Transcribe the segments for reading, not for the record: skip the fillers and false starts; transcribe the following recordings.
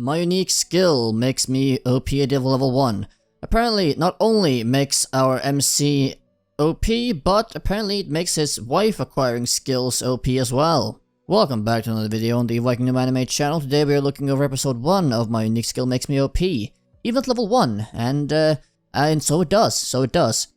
My unique skill makes me OP at level 1. Apparently, not only makes our MC OP, but apparently it makes his wife acquiring skills OP as well. Welcome back to another video on the VikingGnomeAnime channel. Today we are looking over episode 1 of My Unique Skill Makes Me OP. Even at level 1, and so it does.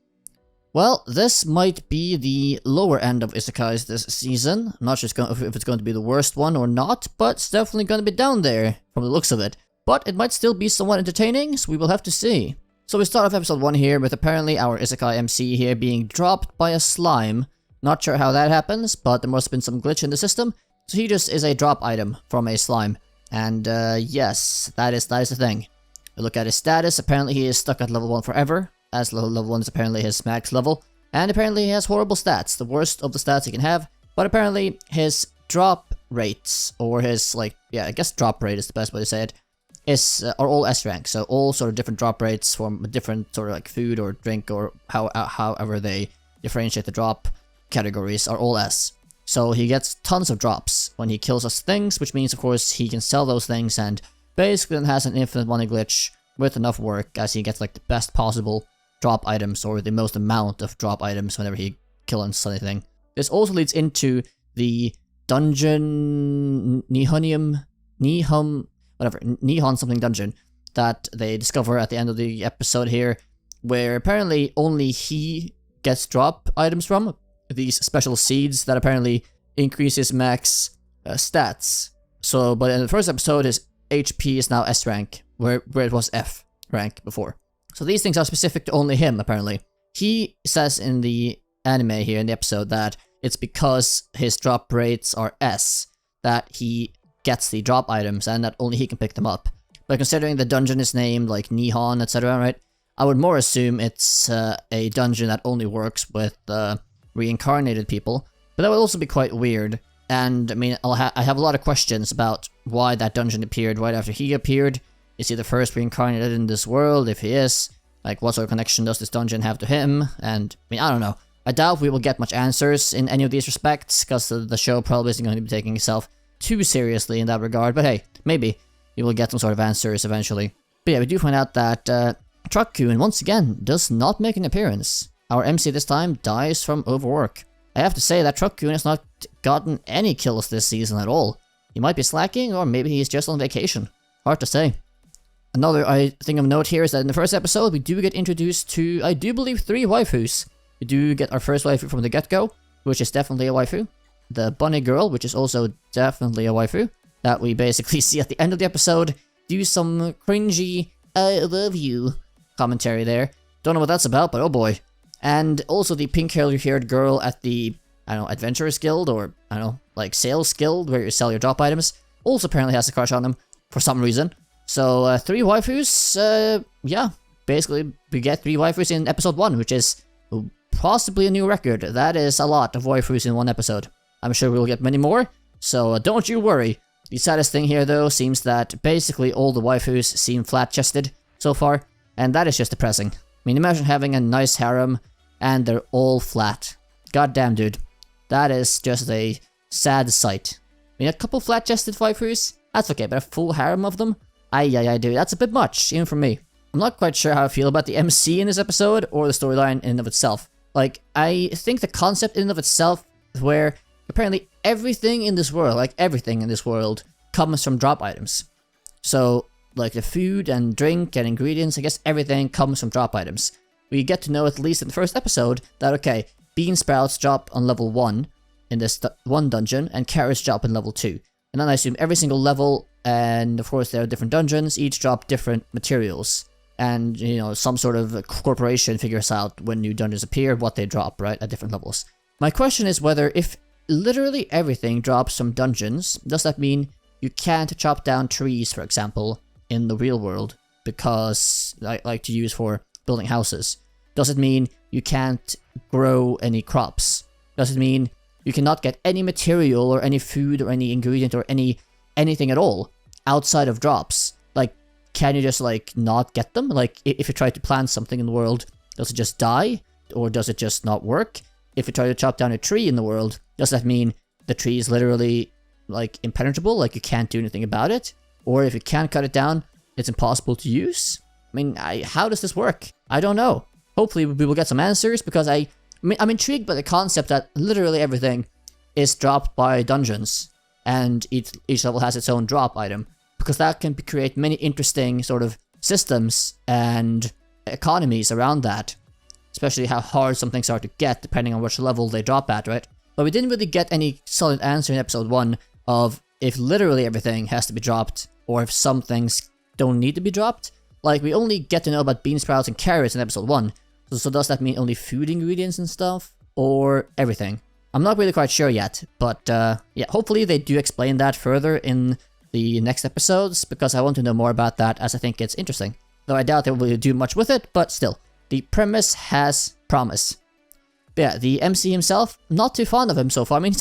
Well, this might be the lower end of isekais this season. I'm not sure if it's going to be the worst one or not, but it's definitely going to be down there from the looks of it. But it might still be somewhat entertaining, so we will have to see. So we start off episode 1 here with apparently our isekai MC here being dropped by a slime. Not sure how that happens, but there must have been some glitch in the system. So he just is a drop item from a slime. And yes, that is the thing. We look at his status. Apparently he is stuck at level 1 forever, as level 1 is apparently his max level. And apparently he has horrible stats, the worst of the stats he can have. But apparently his drop rates, or his, I guess drop rate is the best way to say it, are all S rank. So all sort of different drop rates from different sort of like food or drink or however they differentiate the drop categories are all S. So he gets tons of drops when he kills us things, which means of course he can sell those things and basically then has an infinite money glitch with enough work as he gets like the best possible drop items or the most amount of drop items whenever he kills anything. This also leads into the dungeon Nihon something dungeon that they discover at the end of the episode here, where apparently only he gets drop items from. These special seeds that apparently increase his max stats. So, but in the first episode, his HP is now S rank, where it was F rank before. So these things are specific to only him, apparently. He says in the anime here, in the episode, that it's because his drop rates are S that he gets the drop items and that only he can pick them up. But considering the dungeon is named like Nihon, etc., right? I would more assume it's a dungeon that only works with reincarnated people, but that would also be quite weird. And I mean, I have a lot of questions about why that dungeon appeared right after he appeared. Is he the first reincarnated in this world? If he is, like, what sort of connection does this dungeon have to him? And I mean, I don't know. I doubt we will get much answers in any of these respects, because the show probably isn't going to be taking itself too seriously in that regard. But hey, maybe we will get some sort of answers eventually. But yeah, we do find out that Truck-kun once again does not make an appearance. Our MC this time dies from overwork. I have to say that Truck-kun has not gotten any kills this season at all. He might be slacking, or maybe he's just on vacation. Hard to say. Another thing of note here is that in the first episode, we do get introduced to, I do believe, 3 waifus. We do get our first waifu from the get-go, which is definitely a waifu. The bunny girl, which is also definitely a waifu, that we basically see at the end of the episode do some cringy, I love you commentary there. Don't know what that's about, but oh boy. And also the pink-haired girl at the, I don't know, Adventurers Guild, or, I don't know, like Sales Guild, where you sell your drop items, also apparently has a crush on him, for some reason. So, 3 waifus, yeah, basically, we get 3 waifus in episode 1, which is possibly a new record. That is a lot of waifus in one episode. I'm sure we'll get many more, so don't you worry. The saddest thing here, though, seems that basically all the waifus seem flat-chested so far, and that is just depressing. I mean, imagine having a nice harem, and they're all flat. Goddamn, dude. That is just a sad sight. I mean, a couple flat-chested waifus, that's okay, but a full harem of them? Ay, dude, that's a bit much, even for me. I'm not quite sure how I feel about the MC in this episode, or the storyline in and of itself. Like, I think the concept in and of itself, where apparently everything in this world, comes from drop items. So, like the food and drink and ingredients, I guess everything comes from drop items. We get to know, at least in the first episode, that okay, bean sprouts drop on level 1 in this one dungeon, and carrots drop in level 2. And then I assume every single level, and of course there are different dungeons, each drop different materials. And, you know, some sort of corporation figures out when new dungeons appear, what they drop, right, at different levels. My question is whether if literally everything drops from dungeons, does that mean you can't chop down trees, for example, in the real world, because, like to use for building houses? Does it mean you can't grow any crops? Does it mean you cannot get any material or any food or any ingredient or anything at all outside of drops? Like, can you just not get them? Like, if you try to plant something in the world, does it just die? Or does it just not work? If you try to chop down a tree in the world, does that mean the tree is literally impenetrable? Like, you can't do anything about it? or if you can't cut it down, it's impossible to use. I mean, how does this work? I don't know. Hopefully we will get some answers, because I'm intrigued by the concept that literally everything is dropped by dungeons, and each level has its own drop item, because that can create many interesting sort of systems and economies around that, especially how hard some things are to get depending on which level they drop at, right? But we didn't really get any solid answer in episode 1 of if literally everything has to be dropped, or if some things don't need to be dropped. Like, we only get to know about bean sprouts and carrots in episode 1, so does that mean only food ingredients and stuff, or everything? I'm not really quite sure yet, but yeah, hopefully they do explain that further in the next episodes, because I want to know more about that, as I think it's interesting. Though I doubt they will do much with it, but still, the premise has promise. But yeah, the MC himself, not too fond of him so far. I mean,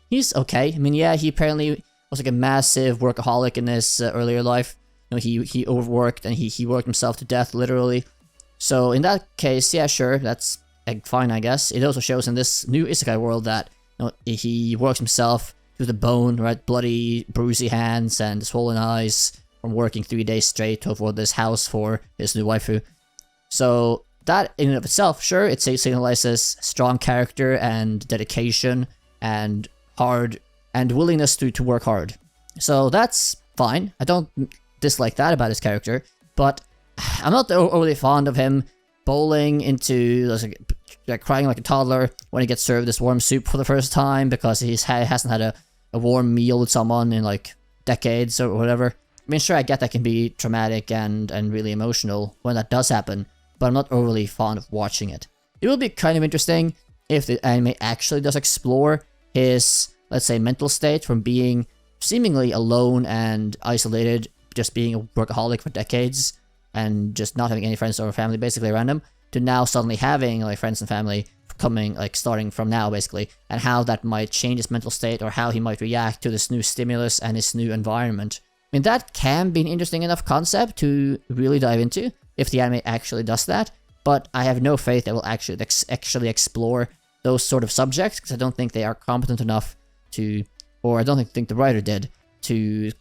he's okay. I mean, yeah, he apparently was like a massive workaholic in his earlier life. You know, he overworked and he worked himself to death, literally. So in that case, yeah, sure, that's fine, I guess. It also shows in this new isekai world that, you know, he works himself to the bone, right? Bloody, bruisey hands and swollen eyes from working 3 days straight to afford this house for his new waifu. So that in and of itself, sure, it signalizes strong character and dedication and willingness to work hard. So that's fine. I don't dislike that about his character, but I'm not overly fond of him bowling into, like crying like a toddler when he gets served this warm soup for the first time because he hasn't had a warm meal with someone in like decades or whatever. I mean, sure, I get that can be traumatic and really emotional when that does happen, but I'm not overly fond of watching it. It will be kind of interesting if the anime actually does explore his, let's say, mental state from being seemingly alone and isolated, just being a workaholic for decades and just not having any friends or family basically around him, to now suddenly having like friends and family coming, like starting from now basically, and how that might change his mental state or how he might react to this new stimulus and his new environment. I mean, that can be an interesting enough concept to really dive into if the anime actually does that, but I have no faith it will actually explore those sort of subjects, because I don't think they are competent enough to, or I don't think the writer did, to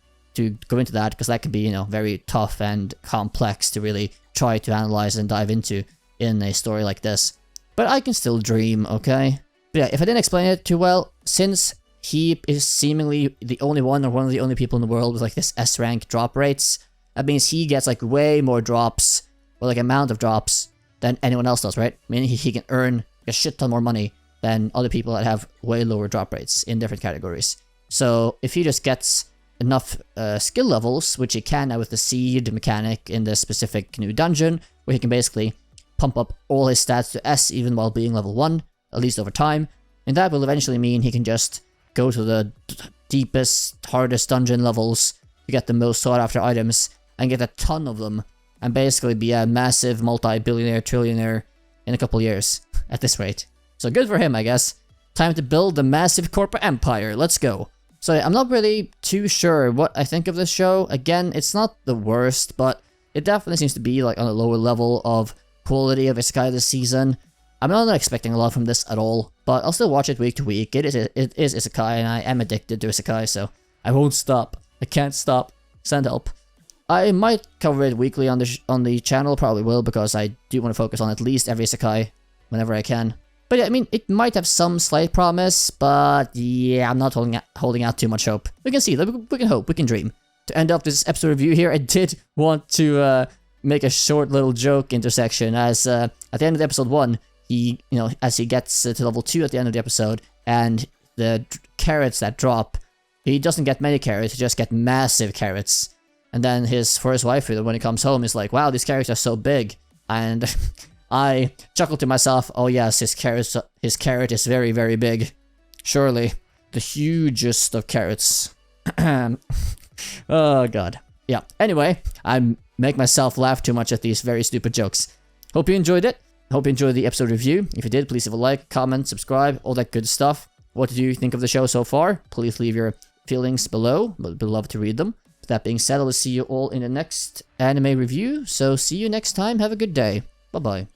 go into that, because that could be, you know, very tough and complex to really try to analyze and dive into in a story like this. But I can still dream, okay? But yeah, if I didn't explain it too well, since he is seemingly the only one or one of the only people in the world with like this S-rank drop rates, that means he gets like way more drops, or like amount of drops, than anyone else does, right? I mean, he can earn a shit ton more money than other people that have way lower drop rates in different categories. So if he just gets enough skill levels, which he can now with the seed mechanic in this specific new dungeon, where he can basically pump up all his stats to S even while being level 1, at least over time, and that will eventually mean he can just go to the deepest, hardest dungeon levels to get the most sought after items and get a ton of them, and basically be a massive multi-billionaire, trillionaire in a couple years at this rate. So good for him, I guess. Time to build a massive corporate empire. Let's go. So I'm not really too sure what I think of this show. Again, it's not the worst, but it definitely seems to be like on a lower level of quality of isekai this season. I'm not expecting a lot from this at all, but I'll still watch it week to week. It is isekai, and I am addicted to isekai, so I won't stop. I can't stop. Send help. I might cover it weekly on the channel, probably will, because I do want to focus on at least every isekai whenever I can. But yeah, I mean, it might have some slight promise, but yeah, I'm not holding out too much hope. We can see, we can hope, we can dream. To end up this episode review here, I did want to make a short little joke intersection, as at the end of episode 1, he, you know, as he gets to level 2 at the end of the episode, and the carrots that drop, he doesn't get many carrots, he just gets massive carrots. And then his first waifu, when he comes home, is like, wow, these carrots are so big. And I chuckled to myself, oh yes, his carrot is very, very big. Surely, the hugest of carrots. Oh god. Yeah, anyway, I make myself laugh too much at these very stupid jokes. Hope you enjoyed it. Hope you enjoyed the episode review. If you did, please leave a like, comment, subscribe, all that good stuff. What did you think of the show so far? Please leave your feelings below. Would love to read them. With that being said, I'll see you all in the next anime review. So see you next time. Have a good day. Bye-bye.